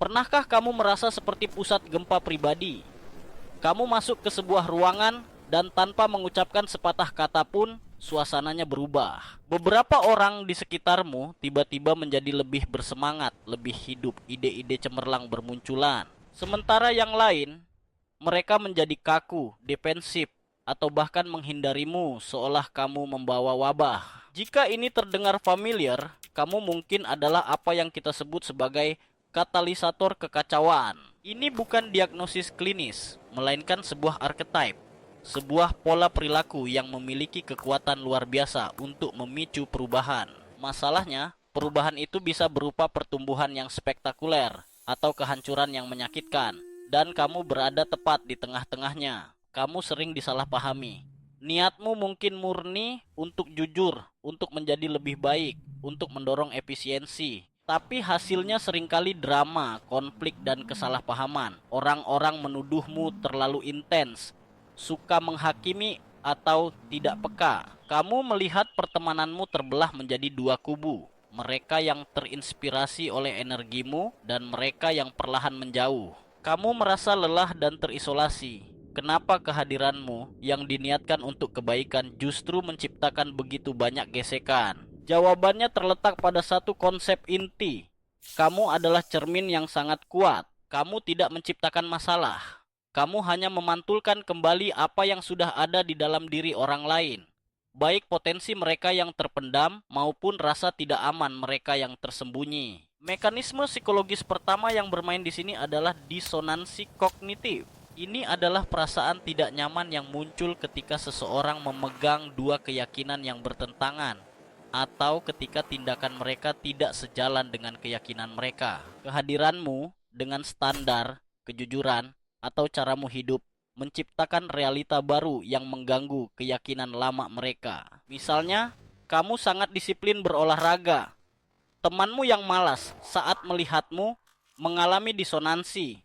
Pernahkah kamu merasa seperti pusat gempa pribadi? Kamu masuk ke sebuah ruangan dan tanpa mengucapkan sepatah kata pun, suasananya berubah. Beberapa orang di sekitarmu tiba-tiba menjadi lebih bersemangat, lebih hidup, ide-ide cemerlang bermunculan. Sementara yang lain, mereka menjadi kaku, defensif, atau bahkan menghindarimu seolah kamu membawa wabah. Jika ini terdengar familiar, kamu mungkin adalah apa yang kita sebut sebagai katalisator kekacauan. Ini bukan diagnosis klinis, melainkan sebuah archetype, sebuah pola perilaku yang memiliki kekuatan luar biasa untuk memicu perubahan. Masalahnya, perubahan itu bisa berupa pertumbuhan yang spektakuler atau kehancuran yang menyakitkan, dan kamu berada tepat di tengah-tengahnya. Kamu sering disalahpahami. Niatmu mungkin murni untuk jujur, untuk menjadi lebih baik, untuk mendorong efisiensi. Tapi hasilnya seringkali drama, konflik, dan kesalahpahaman. Orang-orang menuduhmu terlalu intens, suka menghakimi, atau tidak peka. Kamu melihat pertemananmu terbelah menjadi dua kubu. Mereka yang terinspirasi oleh energimu dan mereka yang perlahan menjauh. Kamu merasa lelah dan terisolasi. Kenapa kehadiranmu yang diniatkan untuk kebaikan justru menciptakan begitu banyak gesekan? Jawabannya terletak pada satu konsep inti. Kamu adalah cermin yang sangat kuat. Kamu tidak menciptakan masalah. Kamu hanya memantulkan kembali apa yang sudah ada di dalam diri orang lain, baik potensi mereka yang terpendam maupun rasa tidak aman mereka yang tersembunyi. Mekanisme psikologis pertama yang bermain di sini adalah disonansi kognitif. Ini adalah perasaan tidak nyaman yang muncul ketika seseorang memegang dua keyakinan yang bertentangan, atau ketika tindakan mereka tidak sejalan dengan keyakinan mereka. Kehadiranmu dengan standar, kejujuran, atau caramu hidup menciptakan realita baru yang mengganggu keyakinan lama mereka. Misalnya, kamu sangat disiplin berolahraga. Temanmu yang malas saat melihatmu mengalami disonansi.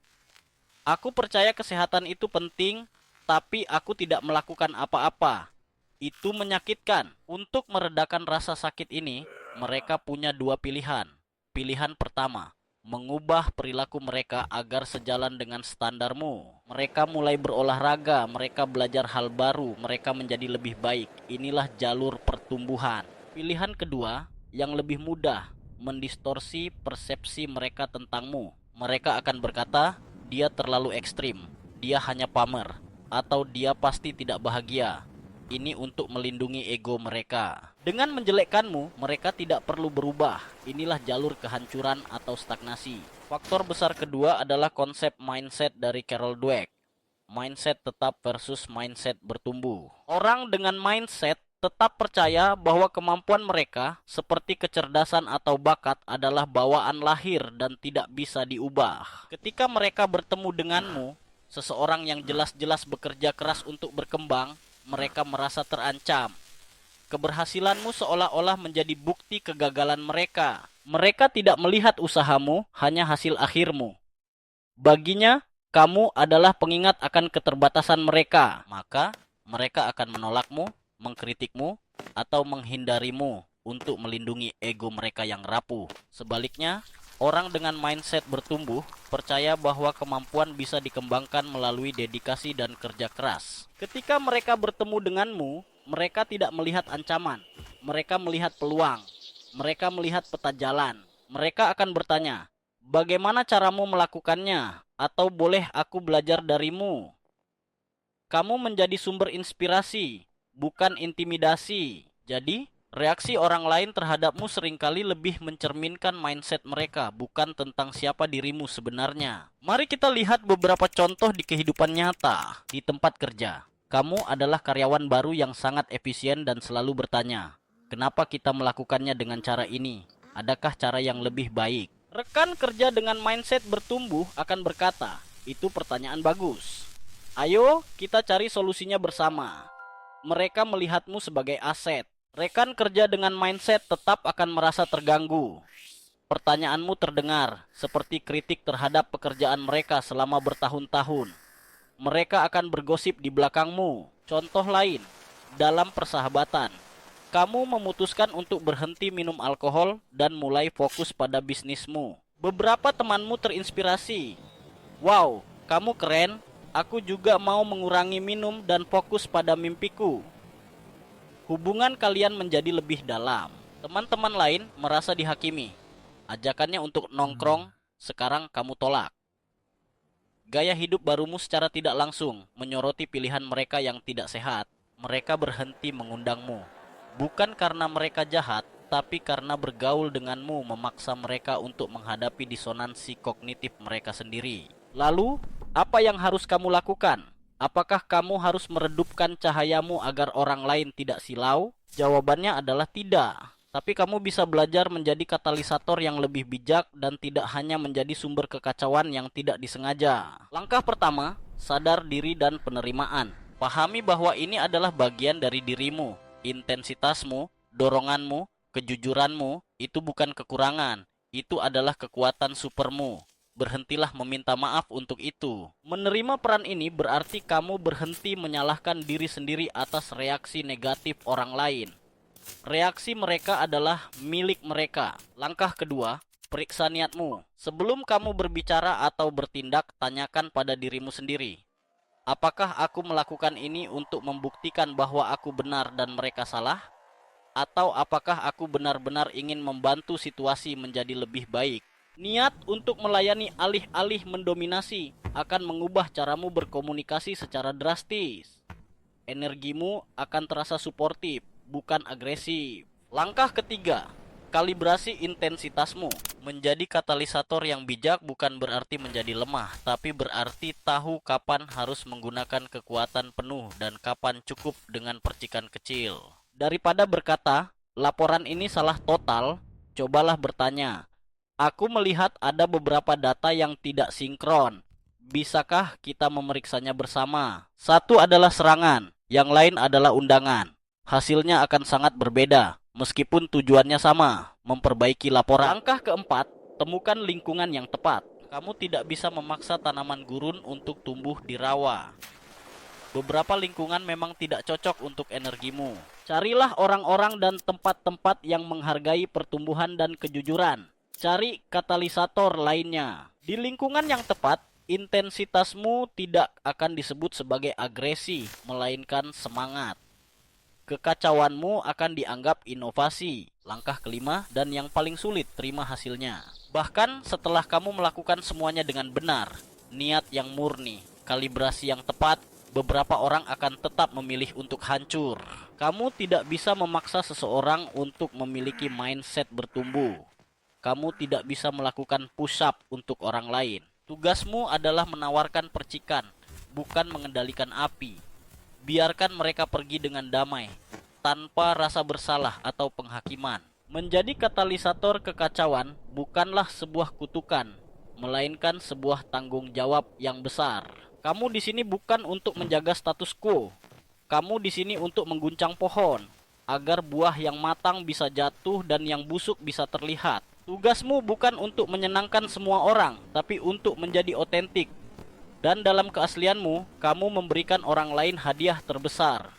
Aku percaya kesehatan itu penting, tapi aku tidak melakukan apa-apa. Itu menyakitkan. Untuk meredakan rasa sakit ini, mereka punya dua pilihan. Pilihan pertama, mengubah perilaku mereka agar sejalan dengan standarmu. Mereka mulai berolahraga, mereka belajar hal baru, mereka menjadi lebih baik. Inilah jalur pertumbuhan. Pilihan kedua, yang lebih mudah, mendistorsi persepsi mereka tentangmu. Mereka akan berkata, dia terlalu ekstrim, dia hanya pamer, atau dia pasti tidak bahagia. Ini untuk melindungi ego mereka. Dengan menjelekkanmu, mereka tidak perlu berubah. Inilah jalur kehancuran atau stagnasi. Faktor besar kedua adalah konsep mindset dari Carol Dweck. Mindset tetap versus mindset bertumbuh. Orang dengan mindset tetap percaya bahwa kemampuan mereka, seperti kecerdasan atau bakat, adalah bawaan lahir dan tidak bisa diubah. Ketika mereka bertemu denganmu, seseorang yang jelas-jelas bekerja keras untuk berkembang, mereka merasa terancam. Keberhasilanmu seolah-olah menjadi bukti kegagalan mereka. Mereka tidak melihat usahamu, hanya hasil akhirmu. Baginya, kamu adalah pengingat akan keterbatasan mereka. Maka, mereka akan menolakmu, mengkritikmu, atau menghindarimu untuk melindungi ego mereka yang rapuh. Sebaliknya, orang dengan mindset bertumbuh percaya bahwa kemampuan bisa dikembangkan melalui dedikasi dan kerja keras. Ketika mereka bertemu denganmu, mereka tidak melihat ancaman. Mereka melihat peluang. Mereka melihat peta jalan. Mereka akan bertanya, bagaimana caramu melakukannya? Atau boleh aku belajar darimu? Kamu menjadi sumber inspirasi, bukan intimidasi. Jadi, reaksi orang lain terhadapmu seringkali lebih mencerminkan mindset mereka, bukan tentang siapa dirimu sebenarnya. Mari kita lihat beberapa contoh di kehidupan nyata. Di tempat kerja, kamu adalah karyawan baru yang sangat efisien dan selalu bertanya, kenapa kita melakukannya dengan cara ini? Adakah cara yang lebih baik? Rekan kerja dengan mindset bertumbuh akan berkata, itu pertanyaan bagus. Ayo kita cari solusinya bersama. Mereka melihatmu sebagai aset. Rekan kerja dengan mindset tetap akan merasa terganggu. Pertanyaanmu terdengar seperti kritik terhadap pekerjaan mereka selama bertahun-tahun. Mereka akan bergosip di belakangmu. Contoh lain, dalam persahabatan, kamu memutuskan untuk berhenti minum alkohol dan mulai fokus pada bisnismu. Beberapa temanmu terinspirasi. Wow, kamu keren. Aku juga mau mengurangi minum dan fokus pada mimpiku. Hubungan kalian menjadi lebih dalam. Teman-teman lain merasa dihakimi. Ajakannya untuk nongkrong, sekarang kamu tolak. Gaya hidup barumu secara tidak langsung menyoroti pilihan mereka yang tidak sehat. Mereka berhenti mengundangmu. Bukan karena mereka jahat, tapi karena bergaul denganmu memaksa mereka untuk menghadapi disonansi kognitif mereka sendiri. Lalu, apa yang harus kamu lakukan? Apakah kamu harus meredupkan cahayamu agar orang lain tidak silau? Jawabannya adalah tidak. Tapi kamu bisa belajar menjadi katalisator yang lebih bijak dan tidak hanya menjadi sumber kekacauan yang tidak disengaja. Langkah pertama, sadar diri dan penerimaan. Pahami bahwa ini adalah bagian dari dirimu. Intensitasmu, doronganmu, kejujuranmu, itu bukan kekurangan. Itu adalah kekuatan supermu. Berhentilah meminta maaf untuk itu. Menerima peran ini berarti kamu berhenti menyalahkan diri sendiri atas reaksi negatif orang lain. Reaksi mereka adalah milik mereka. Langkah kedua, periksa niatmu. Sebelum kamu berbicara atau bertindak, tanyakan pada dirimu sendiri. Apakah aku melakukan ini untuk membuktikan bahwa aku benar dan mereka salah? Atau apakah aku benar-benar ingin membantu situasi menjadi lebih baik? Niat untuk melayani alih-alih mendominasi akan mengubah caramu berkomunikasi secara drastis. Energimu akan terasa suportif, bukan agresif. Langkah ketiga, kalibrasi intensitasmu. Menjadi katalisator yang bijak bukan berarti menjadi lemah, tapi berarti tahu kapan harus menggunakan kekuatan penuh dan kapan cukup dengan percikan kecil. Daripada berkata, laporan ini salah total, cobalah bertanya, aku melihat ada beberapa data yang tidak sinkron. Bisakah kita memeriksanya bersama? Satu adalah serangan, yang lain adalah undangan. Hasilnya akan sangat berbeda, meskipun tujuannya sama, memperbaiki laporan. Langkah keempat, temukan lingkungan yang tepat. Kamu tidak bisa memaksa tanaman gurun untuk tumbuh di rawa. Beberapa lingkungan memang tidak cocok untuk energimu. Carilah orang-orang dan tempat-tempat yang menghargai pertumbuhan dan kejujuran. Cari katalisator lainnya. Di lingkungan yang tepat, intensitasmu tidak akan disebut sebagai agresi, melainkan semangat. Kekacauanmu akan dianggap inovasi. Langkah kelima dan yang paling sulit, terima hasilnya. Bahkan setelah kamu melakukan semuanya dengan benar, niat yang murni, kalibrasi yang tepat, beberapa orang akan tetap memilih untuk hancur. Kamu tidak bisa memaksa seseorang untuk memiliki mindset bertumbuh. Kamu tidak bisa melakukan push up untuk orang lain. Tugasmu adalah menawarkan percikan, bukan mengendalikan api. Biarkan mereka pergi dengan damai, tanpa rasa bersalah atau penghakiman. Menjadi katalisator kekacauan bukanlah sebuah kutukan, melainkan sebuah tanggung jawab yang besar. Kamu di sini bukan untuk menjaga status quo. Kamu di sini untuk mengguncang pohon, agar buah yang matang bisa jatuh dan yang busuk bisa terlihat. Tugasmu bukan untuk menyenangkan semua orang, tapi untuk menjadi otentik. Dan dalam keaslianmu, kamu memberikan orang lain hadiah terbesar.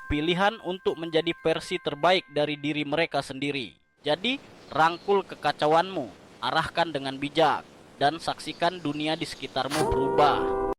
Pilihan untuk menjadi versi terbaik dari diri mereka sendiri. Jadi, rangkul kekacauanmu, arahkan dengan bijak, dan saksikan dunia di sekitarmu berubah.